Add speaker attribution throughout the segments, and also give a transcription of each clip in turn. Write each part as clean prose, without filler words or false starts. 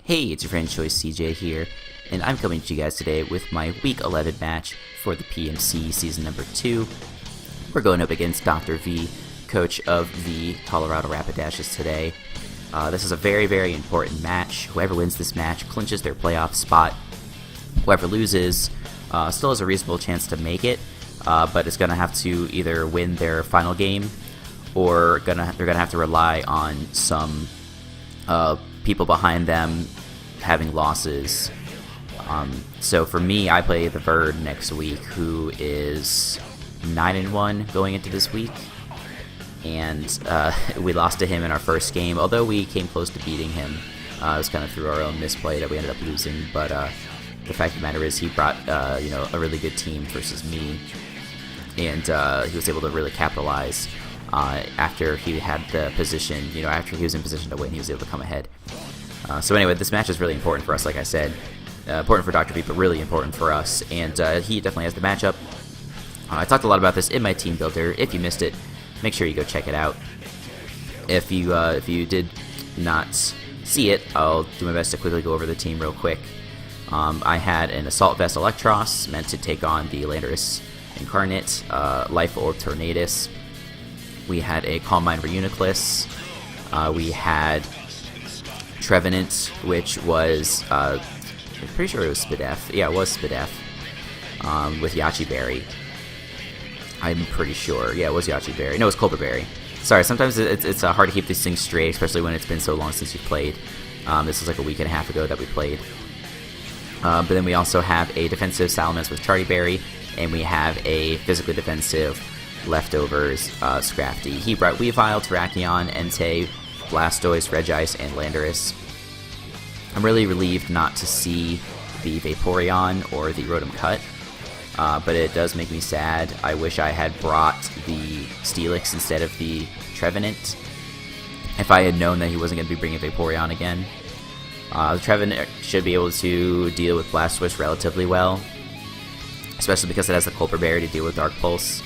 Speaker 1: Hey, it's your friend Choice CJ here, and I'm coming to you guys today with my Week 11 match for the PMC Season Number 2. We're going up against Dr. V, coach of the Colorado Rapidashes today. This is a very, very important match. Whoever wins this match clinches their playoff spot. Whoever loses still has a reasonable chance to make it, but is going to have to either win their final game or they're going to have to rely on some people behind them having losses. So for me, I play the Bird next week, who is 9-1 going into this week, and we lost to him in our first game. Although we came close to beating him, it was kind of through our own misplay that we ended up losing. But the fact of the matter is, he brought a really good team versus me, and he was able to really capitalize after he had the position. After he was in position to win, he was able to come ahead. So anyway, this match is really important for us, like I said. Important for Dr. V, but really important for us. And he definitely has the matchup. I talked a lot about this in my team builder. If you missed it, make sure you go check it out. If you did not see it, I'll do my best to quickly go over the team real quick. I had an Assault Vest Electros, meant to take on the Landorus Incarnate, Life Orb Tornadus. We had a Calm Mind Reuniclus. We had Trevenant, which was, I'm pretty sure it was Spadef. Yeah, it was Spadef, with Yachi Berry. I'm pretty sure. Yeah, it was Yachi Berry. No, it was Colbur Berry. Sorry, sometimes it's hard to keep these things straight, especially when it's been so long since you've played. This was like a week and a half ago that we played. But then we also have a defensive Salamence with Charty Berry, and we have a physically defensive leftovers Scrafty. He brought Weavile, Terrakion, Entei, Blastoise, Regice, and Landorus. I'm really relieved not to see the Vaporeon or the Rotom Cut, but it does make me sad. I wish I had brought the Steelix instead of the Trevenant. If I had known that he wasn't going to be bringing Vaporeon again. The Trevenant should be able to deal with Blastoise relatively well, especially because it has the Colbur Berry to deal with Dark Pulse.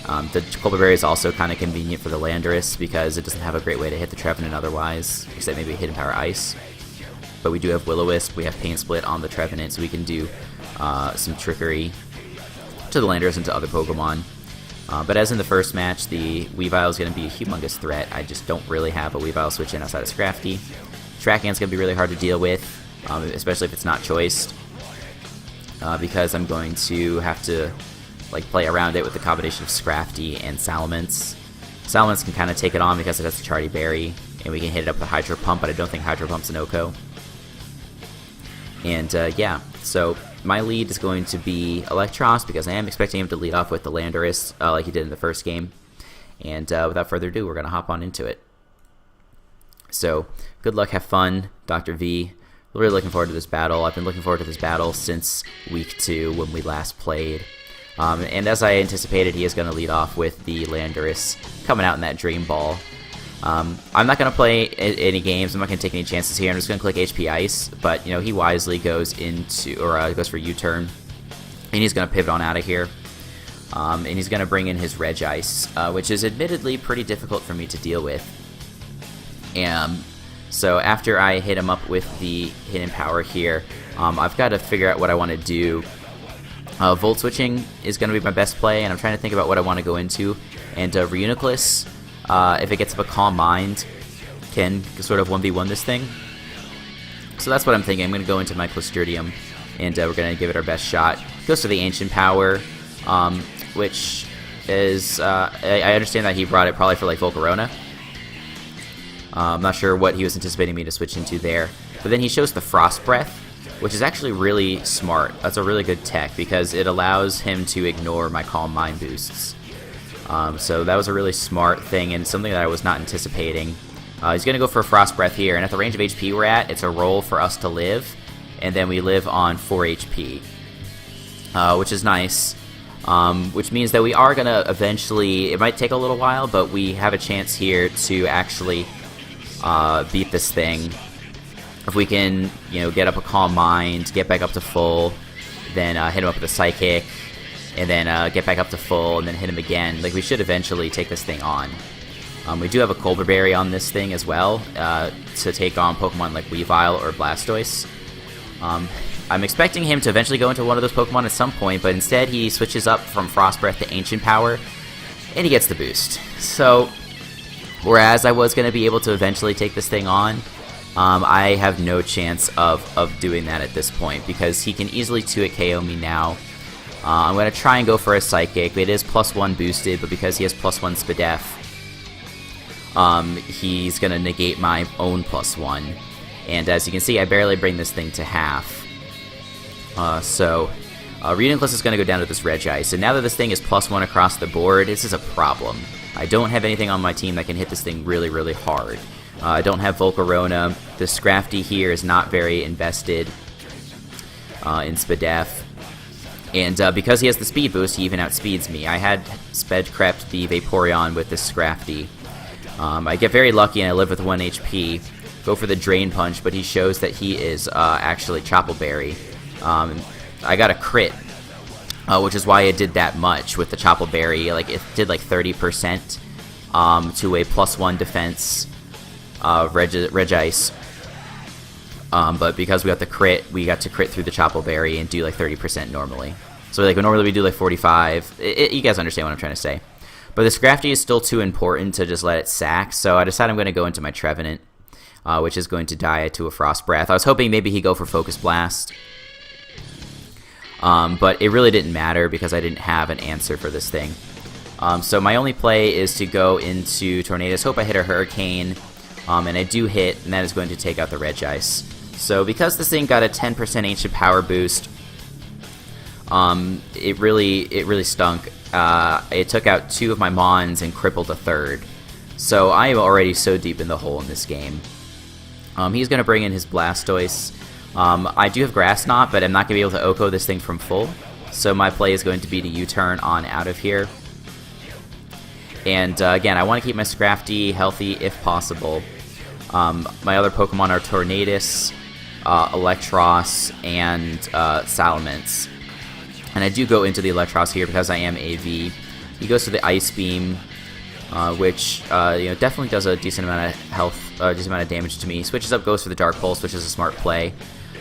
Speaker 1: The Colbur Berry is also kind of convenient for the Landorus because it doesn't have a great way to hit the Trevenant otherwise, except maybe Hidden Power Ice. But we do have Will-O-Wisp, we have Pain Split on the Trevenant, so we can do some trickery to the Landorus and to other Pokemon. But as in the first match, the Weavile is going to be a humongous threat. I just don't really have a Weavile switch in outside of Scrafty. Trackion's going to be really hard to deal with, especially if it's not choiced, because I'm going to have to play around it with the combination of Scrafty and Salamence. Salamence can kind of take it on because it has the Charty Berry, and we can hit it up with Hydro Pump, but I don't think Hydro Pump's an OHKO. And yeah, so my lead is going to be Electros, because I am expecting him to lead off with the Landorus like he did in the first game. And without further ado, we're going to hop on into it. So, good luck, have fun, Dr. V. Really looking forward to this battle. I've been looking forward to this battle since Week 2 when we last played. And as I anticipated, he is going to lead off with the Landorus coming out in that Dream Ball. I'm not going to play any games. I'm not going to take any chances here. I'm just going to click HP Ice. But, he wisely goes into, or goes for U-turn. And he's going to pivot on out of here. And he's going to bring in his Regice, which is admittedly pretty difficult for me to deal with. So after I hit him up with the Hidden Power here, I've got to figure out what I want to do. Volt switching is going to be my best play, and I'm trying to think about what I want to go into. And Reuniclus, if it gets up a Calm Mind, can sort of 1v1 this thing. So that's what I'm thinking. I'm going to go into my Clostridium, and we're going to give it our best shot. Goes to the Ancient Power, which is, I understand that he brought it probably for Volcarona. I'm not sure what he was anticipating me to switch into there. But then he shows the Frost Breath, which is actually really smart. That's a really good tech because it allows him to ignore my Calm Mind boosts. So that was a really smart thing and something that I was not anticipating. He's going to go for a Frost Breath here, and at the range of HP we're at, it's a roll for us to live, and then we live on 4 HP, which is nice. Which means that we are going to eventually, it might take a little while, but we have a chance here to actually beat this thing. If we can, get up a Calm Mind, get back up to full, then hit him up with a Psychic, and then get back up to full, and then hit him again. We should eventually take this thing on. We do have a Colbur Berry on this thing as well to take on Pokemon like Weavile or Blastoise. I'm expecting him to eventually go into one of those Pokemon at some point, but instead he switches up from Frost Breath to Ancient Power, and he gets the boost. So, whereas I was going to be able to eventually take this thing on, I have no chance of doing that at this point, because he can easily 2-hit KO me now. I'm going to try and go for a Psychic. It is +1 boosted, but because he has +1 Spadef, he's going to negate my own +1. And as you can see, I barely bring this thing to half. Reuninclus is going to go down to this Regice, and now that this thing is +1 across the board, this is a problem. I don't have anything on my team that can hit this thing really, really hard. I don't have Volcarona. The Scrafty here is not very invested in Spadef. And because he has the speed boost, he even outspeeds me. I had Sped-crept the Vaporeon with this Scrafty. I get very lucky and I live with 1 HP. Go for the Drain Punch, but he shows that he is actually Chople Berry. I got a crit, which is why it did that much with the Chople Berry. Like, it did like 30% to a +1 defense Regice. But because we got the crit, we got to crit through the Chople Berry and do like 30% normally. So like normally we do like 45. You guys understand what I'm trying to say. But the Scrafty is still too important to just let it sack, so I decided I'm going to go into my Trevenant, which is going to die to a Frost Breath. I was hoping maybe he'd go for Focus Blast, but it really didn't matter because I didn't have an answer for this thing. So my only play is to go into Tornadus, hope I hit a Hurricane, and I do hit, and that is going to take out the Regice. So because this thing got a 10% Ancient Power boost, it really stunk. It took out 2 of my Mons and crippled a 3rd. So I am already so deep in the hole in this game. He's going to bring in his Blastoise. I do have Grass Knot, but I'm not going to be able to Oko this thing from full. So my play is going to be to U-turn on out of here. And again, I want to keep my Scrafty healthy if possible. My other Pokemon are Tornadus, Electros, and Salamence. And I do go into the Electros here because I am AV. He goes to the Ice Beam, which definitely does a decent amount of health, decent amount of damage to me. Switches up, goes for the Dark Pulse, which is a smart play.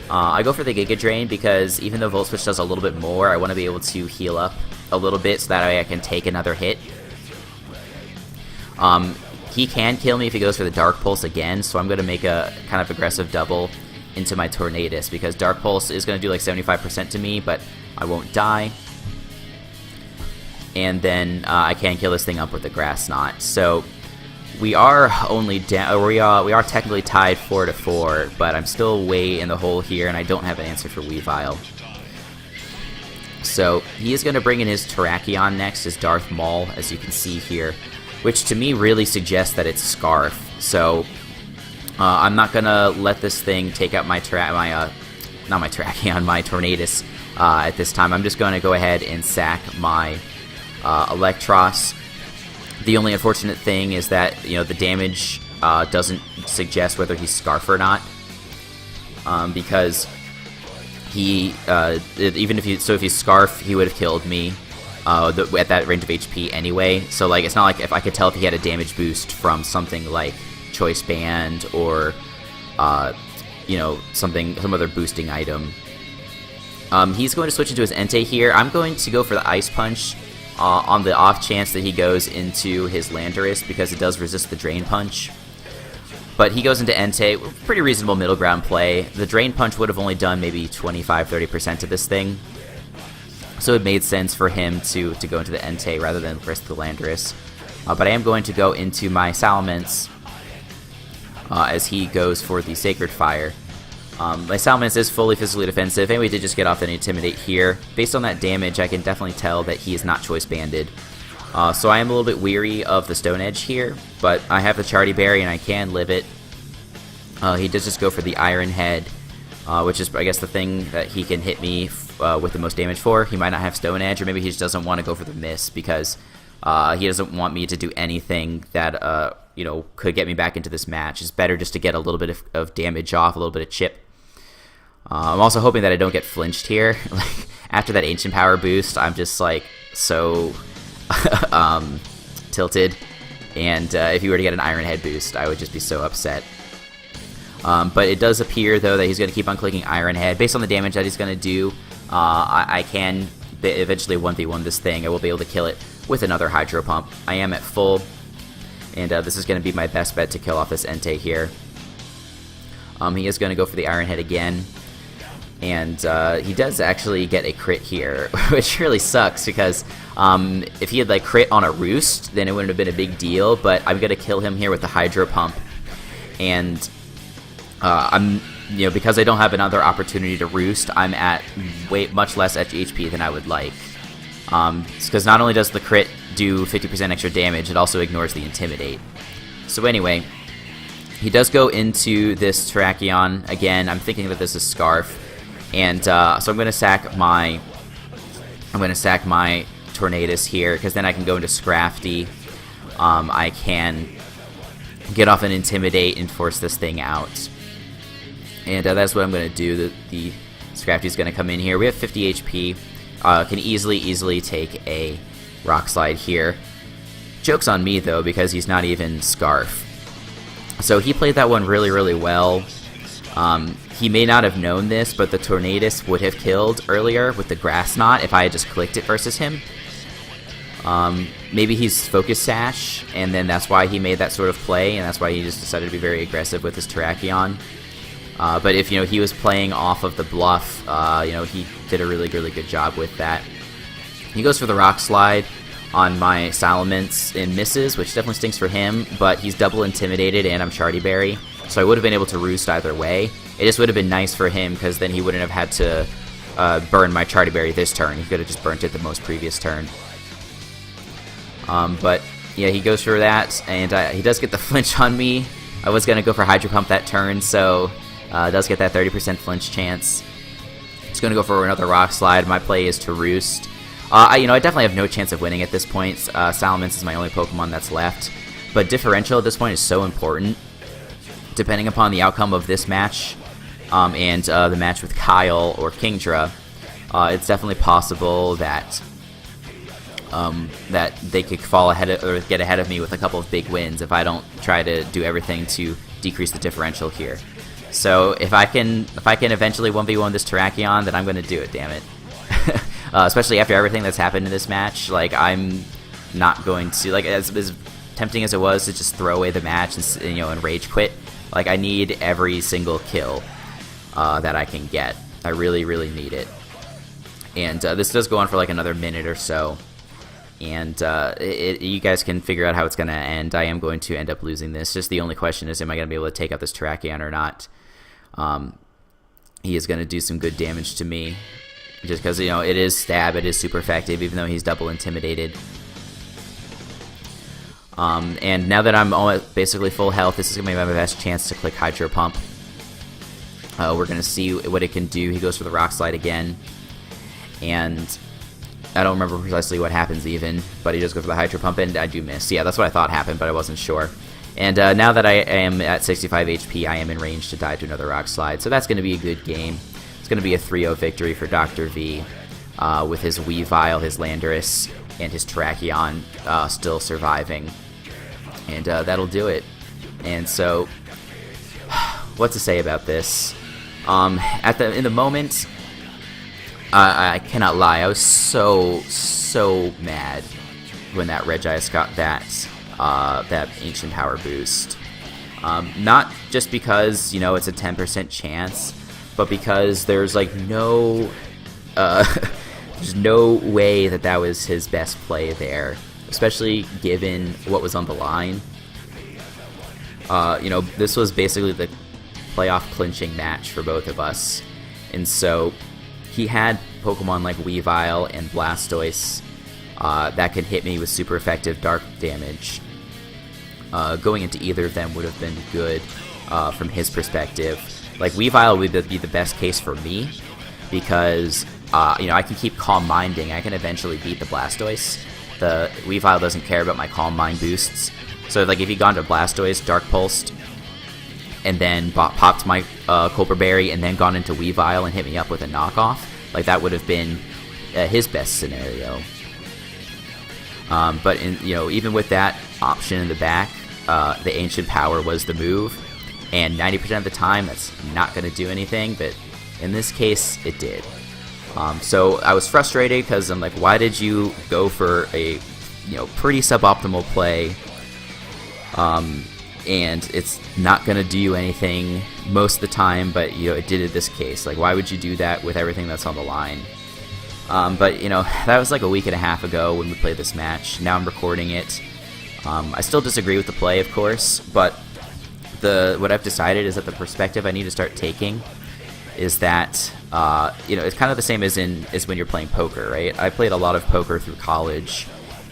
Speaker 1: I go for the Giga Drain because even though Volt Switch does a little bit more, I want to be able to heal up a little bit so that way I can take another hit. He can kill me if he goes for the Dark Pulse again, so I'm going to make a kind of aggressive double into my Tornadus because Dark Pulse is going to do like 75% to me, but I won't die. And then I can kill this thing up with the Grass Knot. So we are only down. We are technically tied 4-4, but I'm still way in the hole here, and I don't have an answer for Weavile. So he is going to bring in his Terrakion next, his Darth Maul, as you can see here, which to me really suggests that it's Scarf. So I'm not going to let this thing take out my Tornadus at this time. I'm just going to go ahead and sack my Electros. The only unfortunate thing is that the damage doesn't suggest whether he's Scarf or not, because he even if he's Scarf, he would have killed me at that range of HP anyway. So like it's not like if I could tell if he had a damage boost from something like Choice Band or some other boosting item. He's going to switch into his Entei here. I'm going to go for the Ice Punch on the off chance that he goes into his Landorus because it does resist the Drain Punch. But he goes into Entei, pretty reasonable middle ground play. The Drain Punch would have only done maybe 25-30% of this thing. So it made sense for him to go into the Entei rather than risk the Landorus. But I am going to go into my Salamence as he goes for the Sacred Fire. My Salamence is fully physically defensive, and we did just get off an Intimidate here. Based on that damage, I can definitely tell that he is not Choice Banded. So I am a little bit weary of the Stone Edge here, but I have the Charty Berry and I can live it. He does just go for the Iron Head, which is, I guess, the thing that he can hit me with the most damage for. He might not have Stone Edge, or maybe he just doesn't want to go for the Miss because he doesn't want me to do anything that could get me back into this match. It's better just to get a little bit of damage off, a little bit of chip. I'm also hoping that I don't get flinched here. Like after that Ancient Power boost, I'm just like so tilted. And if he were to get an Iron Head boost, I would just be so upset. But it does appear, though, that he's going to keep on clicking Iron Head. Based on the damage that he's going to do, I can eventually 1v1 this thing. I will be able to kill it with another Hydro Pump. I am at full, and this is going to be my best bet to kill off this Entei here. He is going to go for the Iron Head again, and he does actually get a crit here, which really sucks, because if he had like crit on a Roost, then it wouldn't have been a big deal, but I'm going to kill him here with the Hydro Pump, and because I don't have another opportunity to Roost, I'm at much less HP than I would like. Because not only does the crit do 50% extra damage, it also ignores the Intimidate. So anyway, he does go into this Terrakion again. I'm thinking that this is Scarf, and so I'm going to sack my Tornadus here, because then I can go into Scrafty. I can get off an Intimidate and force this thing out. And that's what I'm going to do. The Scrafty's going to come in here. We have 50 HP. Can easily take a Rock Slide here. Joke's on me, though, because he's not even Scarf. So he played that one really well. He may not have known this, but the Tornadus would have killed earlier with the Grass Knot if I had just clicked it versus him. Maybe he's Focus Sash, and then that's why he made that sort of play, and that's why he just decided to be very aggressive with his Terrakion. But if he was playing off of the bluff, he did a really good job with that. He goes for the Rock Slide on my Salamence and misses, which definitely stinks for him, but he's double intimidated and I'm Chardy Berry, so I would have been able to Roost either way. It just would have been nice for him, because then he wouldn't have had to burn my Chardy Berry this turn. He could have just burnt it the most previous turn. But yeah, he goes for that, and he does get the flinch on me. I was going to go for Hydro Pump that turn, so does get that 30% flinch chance. Just going to go for another Rock Slide. My play is to Roost. I definitely have no chance of winning at this point. Salamence is my only Pokemon that's left. But Differential at this point is so important. Depending upon the outcome of this match and the match with Kyle or Kingdra, it's definitely possible that that they could fall ahead or get ahead of me with a couple of big wins if I don't try to do everything to decrease the differential here. So if I can eventually 1v1 this Terrakion, then I'm going to do it, damn it. Especially after everything that's happened in this match, like, I'm not going to, like, as tempting as it was to just throw away the match and rage quit, like, I need every single kill that I can get. I really need it. And this does go on for like another minute or so, and you guys can figure out how it's going to end. I am going to end up losing this. Just the only question is, am I going to be able to take out this Terrakion or not? He is going to do some good damage to me, just because, it is stab, it is super effective, even though he's double intimidated. And now that I'm almost basically full health, this is going to be my best chance to click Hydro Pump. We're going to see what it can do. He goes for the Rock Slide again, and I don't remember precisely what happens even, but he does go for the Hydro Pump, and I do miss. Yeah, that's what I thought happened, but I wasn't sure. And now that I am at 65 HP, I am in range to die to another Rock Slide, so that's going to be a good game. It's going to be a 3-0 victory for Dr. V, with his Weavile, his Landorus, and his Terrakion still surviving. And that'll do it. And so, what to say about this? In the moment, I cannot lie, I was so mad when that Regice got that Ancient Power boost. Not just because, it's a 10% chance, but because there's like no there's no way that was his best play there, especially given what was on the line. This was basically the playoff clinching match for both of us, and so he had Pokemon like Weavile and Blastoise that could hit me with super effective dark damage. Going into either of them would have been good from his perspective. Like, Weavile would be the best case for me, because I can keep Calm Minding. I can eventually beat the Blastoise. The Weavile doesn't care about my Calm Mind boosts. So, like, if he'd gone to Blastoise, Dark Pulsed, and then popped my Colbur Berry, and then gone into Weavile and hit me up with a knockoff, like, that would have been his best scenario. But even with that option in the back, the Ancient Power was the move, and 90% of the time that's not going to do anything, but in this case it did. So I was frustrated because I'm like, why did you go for a pretty suboptimal play, and it's not going to do anything most of the time, but it did in this case. Like, why would you do that with everything that's on the line? But that was like a week and a half ago when we played this match. Now I'm recording it. I still disagree with the play, of course, but what I've decided is that the perspective I need to start taking is that it's kind of the same as when you're playing poker, right? I played a lot of poker through college,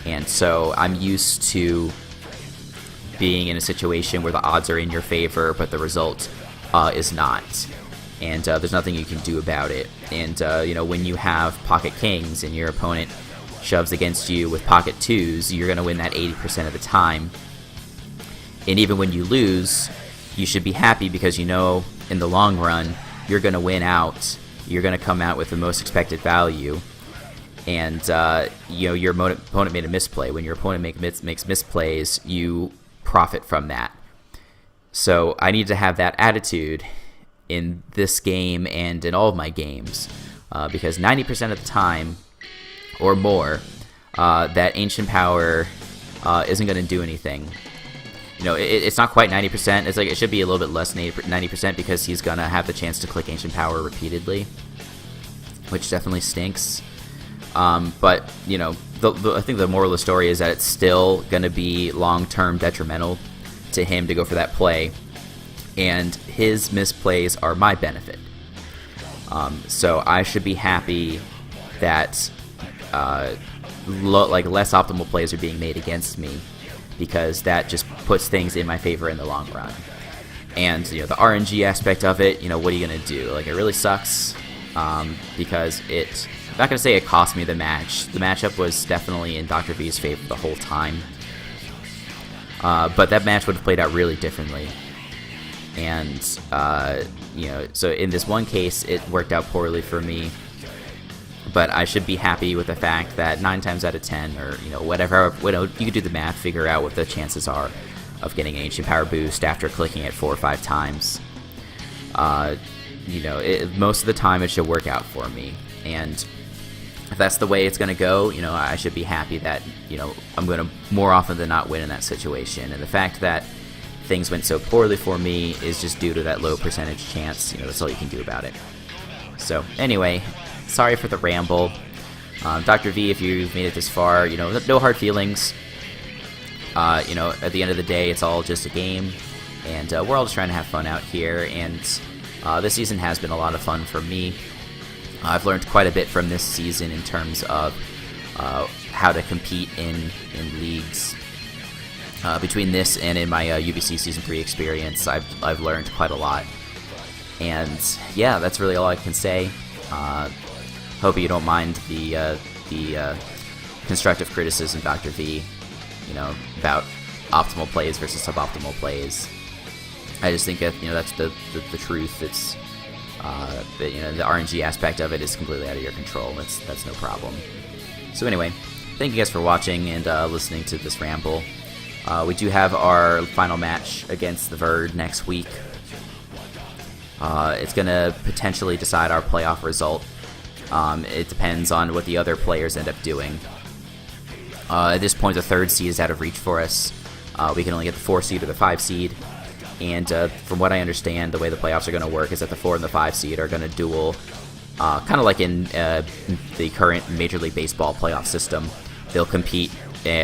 Speaker 1: and so I'm used to being in a situation where the odds are in your favor, but the result is not. And there's nothing you can do about it. And when you have pocket kings and your opponent shoves against you with pocket twos, you're going to win that 80% of the time. And even when you lose, you should be happy because in the long run, you're going to win out. You're going to come out with the most expected value. And your opponent made a misplay. When your opponent makes misplays, you profit from that. So I need to have that attitude in this game and in all of my games, because 90% of the time or more, that Ancient Power isn't going to do anything. It's not quite 90%. It's like it should be a little bit less than 90% because he's going to have the chance to click Ancient Power repeatedly, which definitely stinks. But I think the moral of the story is that it's still going to be long-term detrimental to him to go for that play, and his misplays are my benefit. So I should be happy that less optimal plays are being made against me, because that just puts things in my favor in the long run. And the RNG aspect of it, what are you gonna do? Like, it really sucks, because I'm not gonna say it cost me the match. The matchup was definitely in Dr. V's favor the whole time, but that match would have played out really differently. And so in this one case, it worked out poorly for me. But I should be happy with the fact that 9 times out of 10, or whatever, you could do the math, figure out what the chances are of getting an Ancient Power boost after clicking it 4 or 5 times. Most of the time it should work out for me, and if that's the way it's going to go, I should be happy that I'm going to more often than not win in that situation. And the fact that things went so poorly for me is just due to that low percentage chance. That's all you can do about it. So anyway, sorry for the ramble. Dr. V, if you've made it this far, no hard feelings. At the end of the day, it's all just a game, and we're all just trying to have fun out here, and this season has been a lot of fun for me. I've learned quite a bit from this season in terms of how to compete in leagues. Between this and in my UBC Season 3 experience, I've learned quite a lot. And yeah, that's really all I can say. Hope you don't mind the constructive criticism, Dr. V, about optimal plays versus suboptimal plays. I just think that that's the truth. It's the RNG aspect of it is completely out of your control. That's no problem. So anyway, thank you guys for watching and listening to this ramble. We do have our final match against the Verd next week. It's going to potentially decide our playoff result. It depends on what the other players end up doing. At this point, the 3rd seed is out of reach for us. We can only get the 4 seed or the 5 seed. And from what I understand, the way the playoffs are going to work is that the 4 and the 5 seed are going to duel, kind of like in the current Major League Baseball playoff system. They'll compete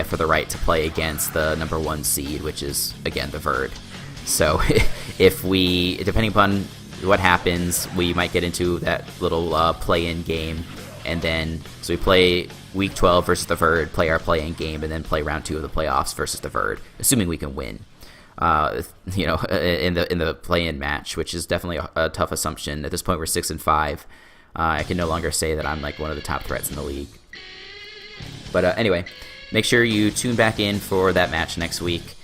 Speaker 1: for the right to play against the number 1 seed, which is, again, the Verd. So if depending upon what happens, we might get into that little play-in game, and then so we play Week 12 versus the Verd, play our play-in game, and then play Round 2 of the playoffs versus the Verd, assuming we can win. In the play-in match, which is definitely a tough assumption. At this point, we're 6-5. I can no longer say that I'm like one of the top threats in the league. But anyway, make sure you tune back in for that match next week.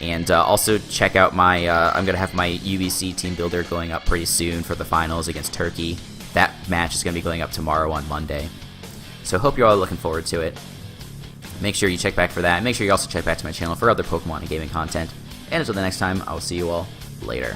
Speaker 1: And also check out my, I'm going to have my UBC team builder going up pretty soon for the finals against Turkey. That match is going to be going up tomorrow on Monday. So hope you're all looking forward to it. Make sure you check back for that. Make sure you also check back to my channel for other Pokemon and gaming content. And until the next time, I will see you all later.